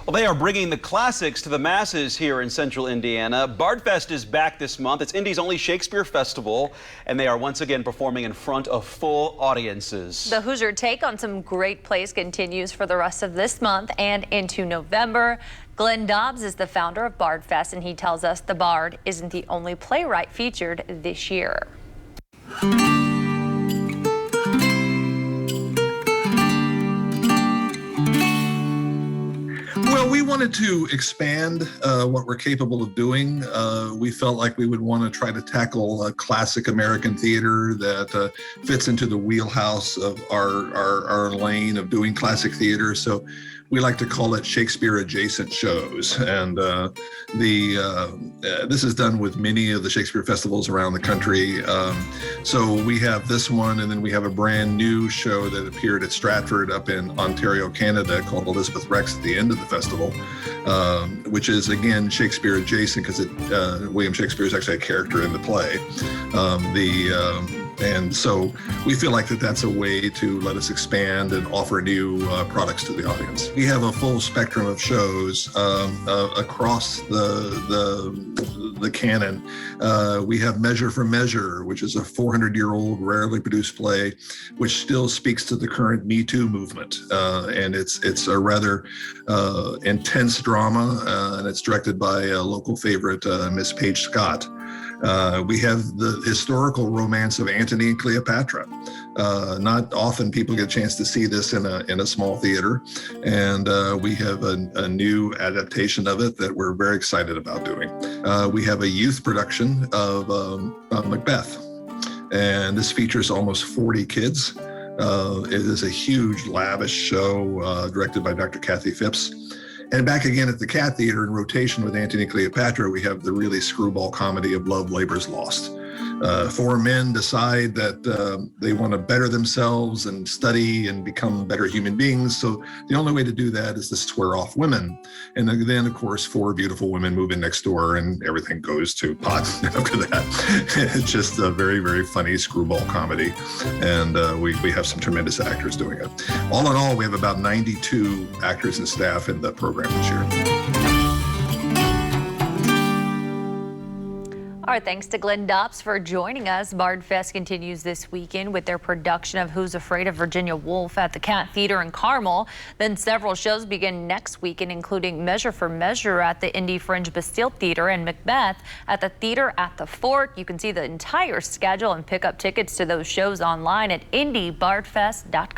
Well, they are bringing the classics to the masses here in central Indiana. Bardfest is back this month. It's Indy's only Shakespeare Festival, and they are once again performing in front of full audiences. The Hoosier take on some great plays continues for the rest of this month and into November. Glenn Dobbs is the founder of Bardfest, and he tells us the Bard isn't the only playwright featured this year. Well, we wanted to expand what we're capable of doing. We felt like we would want to try to tackle classic American theater that fits into the wheelhouse of our lane of doing classic theater. So we like to call it Shakespeare adjacent shows. And this is done with many of the Shakespeare festivals around the country. So we have this one, and then we have a brand new show that appeared at Stratford up in Ontario, Canada, called Elizabeth Rex at the end of the festival, which is again Shakespeare adjacent because William Shakespeare is actually a character in the play. And so we feel like that's a way to let us expand and offer new products to the audience. We have a full spectrum of shows across the canon. We have Measure for Measure, which is a 400-year-old rarely produced play, which still speaks to the current Me Too movement. And it's a rather intense drama, and it's directed by a local favorite, Miss Paige Scott. We have the historical romance of Antony and Cleopatra. Not often people get a chance to see this in a small theater, and we have a new adaptation of it that we're very excited about doing. We have a youth production of Macbeth, and this features almost 40 kids. It is a huge, lavish show directed by Dr. Kathy Phipps. And back again at the Cat Theater in rotation with Antony and Cleopatra, we have the really screwball comedy of Love, Labor's Lost. Four men decide that they want to better themselves and study and become better human beings. So the only way to do that is to swear off women. And then, of course, four beautiful women move in next door and everything goes to pot after that. It's just a very, very funny screwball comedy. And we have some tremendous actors doing it. All in all, we have about 92 actors and staff in the program this year. Our thanks to Glenn Dobbs for joining us. Bardfest continues this weekend with their production of Who's Afraid of Virginia Woolf at the Cat Theater in Carmel. Then several shows begin next weekend, including Measure for Measure at the Indy Fringe Bastille Theater and Macbeth at the Theater at the Fort. You can see the entire schedule and pick up tickets to those shows online at indybardfest.com.